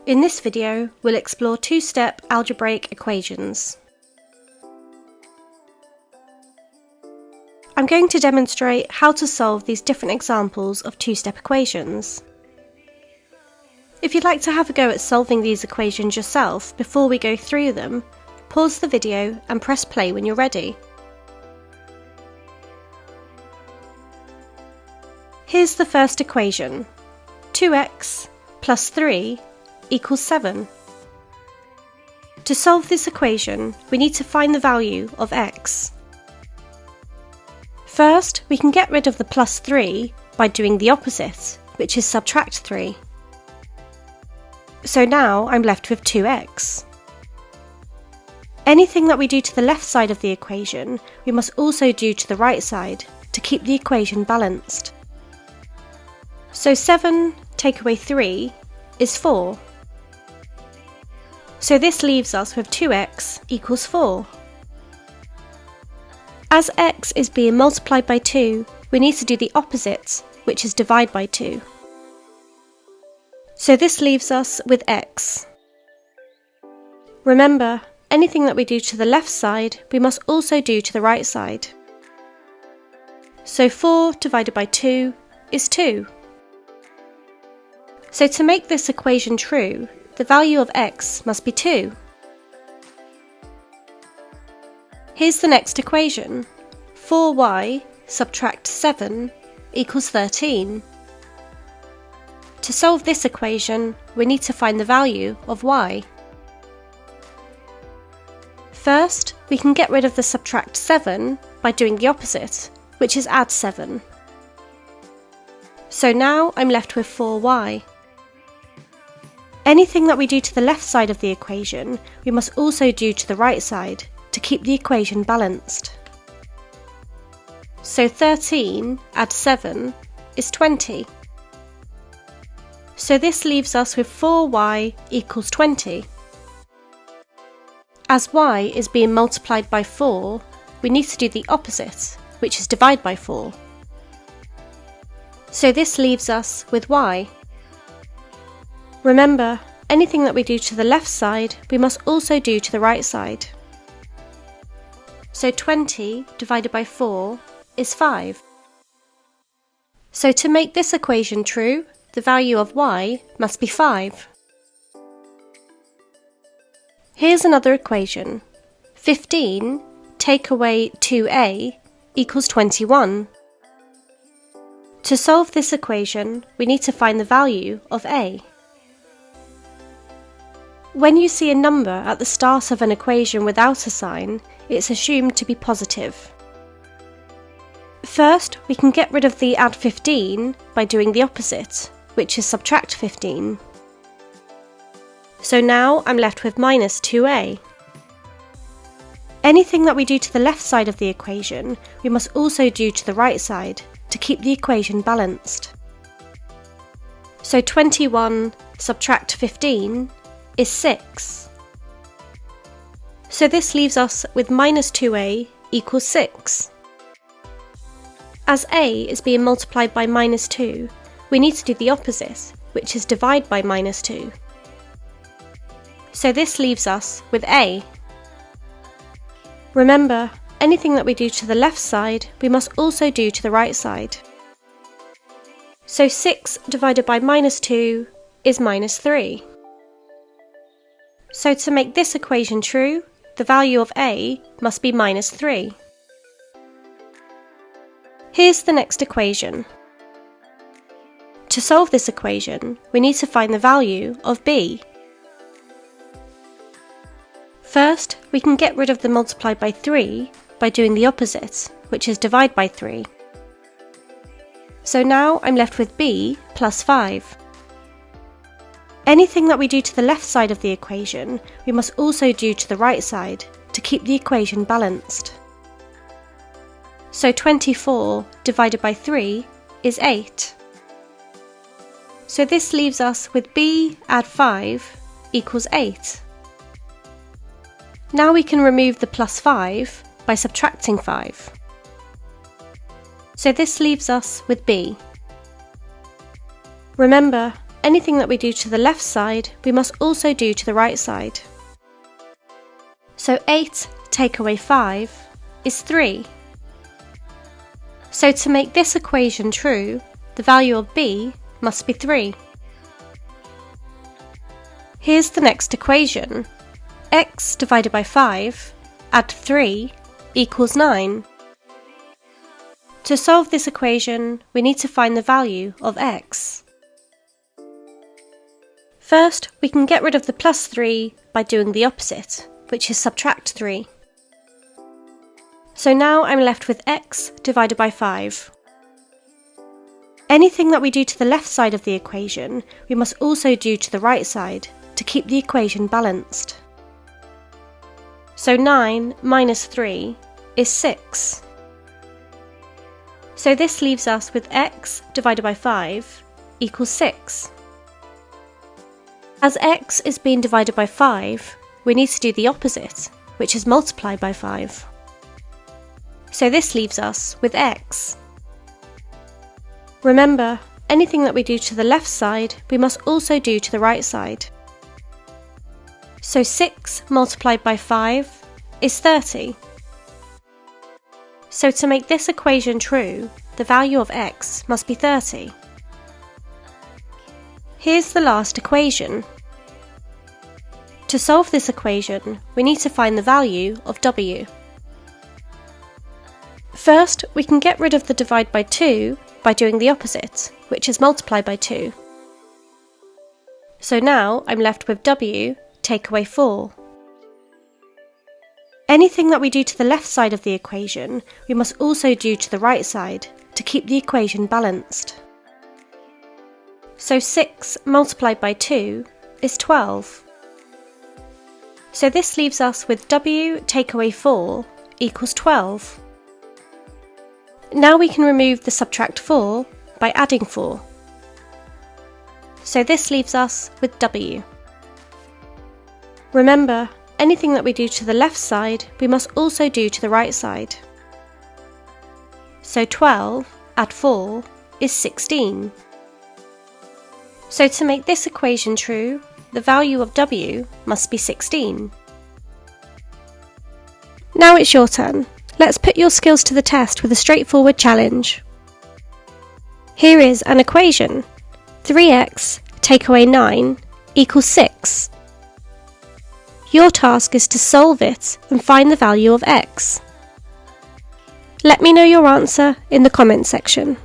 In this video, we'll explore two-step algebraic equations. I'm going to demonstrate how to solve these different examples of two-step equations. If you'd like to have a go at solving these equations yourself before we go through them, pause the video and press play when you're ready. Here's the first equation. 2x plus 3 equals 7. To solve this equation, we need to find the value of x. First, we can get rid of the plus 3 by doing the opposite, which is subtract 3. So now I'm left with 2x. Anything that we do to the left side of the equation, we must also do to the right side to keep the equation balanced. So 7 take away 3 is 4. So this leaves us with 2x equals 4. As x is being multiplied by 2, we need to do the opposite, which is divide by 2. So this leaves us with x. Remember, anything that we do to the left side, we must also do to the right side. So 4 divided by 2 is 2. So to make this equation true, the value of x must be 2. Here's the next equation. 4y subtract 7 equals 13. To solve this equation, we need to find the value of y. First, we can get rid of the subtract 7 by doing the opposite, which is add 7. So now I'm left with 4y. Anything that we do to the left side of the equation, we must also do to the right side to keep the equation balanced. So 13 add 7 is 20. So this leaves us with 4y equals 20. As y is being multiplied by 4, we need to do the opposite, which is divide by 4. So this leaves us with y. Remember, anything that we do to the left side, we must also do to the right side. So 20 divided by 4 is 5. So to make this equation true, the value of y must be 5. Here's another equation. 15 take away 2a equals 21. To solve this equation, we need to find the value of a. When you see a number at the start of an equation without a sign, it's assumed to be positive. First, we can get rid of the add 15 by doing the opposite, which is subtract 15. So now I'm left with minus 2a. Anything that we do to the left side of the equation, we must also do to the right side to keep the equation balanced. So 21 subtract 15 is 6. So this leaves us with minus 2a equals 6. As a is being multiplied by minus 2, we need to do the opposite, which is divide by minus 2. So this leaves us with a. Remember, anything that we do to the left side, we must also do to the right side. So 6 divided by minus 2 is minus 3. So to make this equation true, the value of a must be minus 3. Here's the next equation. To solve this equation, we need to find the value of b. First, we can get rid of the multiply by 3 by doing the opposite, which is divide by 3. So now I'm left with b plus 5. Anything that we do to the left side of the equation, we must also do to the right side to keep the equation balanced. So 24 divided by 3 is 8. So this leaves us with b add 5 equals 8. Now we can remove the plus 5 by subtracting 5. So this leaves us with b. Remember, anything that we do to the left side, we must also do to the right side. So 8 take away 5 is 3. So to make this equation true, the value of b must be 3. Here's the next equation. X divided by 5, add 3, equals 9. To solve this equation, we need to find the value of x. First, we can get rid of the plus 3 by doing the opposite, which is subtract 3. So now I'm left with x divided by 5. Anything that we do to the left side of the equation, we must also do to the right side to keep the equation balanced. So 9 minus 3 is 6. So this leaves us with x divided by 5 equals 6. As x is being divided by 5, we need to do the opposite, which is multiply by 5. So this leaves us with x. Remember, anything that we do to the left side, we must also do to the right side. So 6 multiplied by 5 is 30. So to make this equation true, the value of x must be 30. Here's the last equation. To solve this equation, we need to find the value of w. First, we can get rid of the divide by 2 by doing the opposite, which is multiply by 2. So now I'm left with w take away 4. Anything that we do to the left side of the equation, we must also do to the right side to keep the equation balanced. So 6 multiplied by 2 is 12. So this leaves us with w take away 4 equals 12. Now we can remove the subtract 4 by adding 4. So this leaves us with w. Remember, anything that we do to the left side, we must also do to the right side. So 12 add 4 is 16. So to make this equation true, the value of w must be 16. Now it's your turn. Let's put your skills to the test with a straightforward challenge. Here is an equation. 3x take away 9 equals 6. Your task is to solve it and find the value of x. Let me know your answer in the comment section.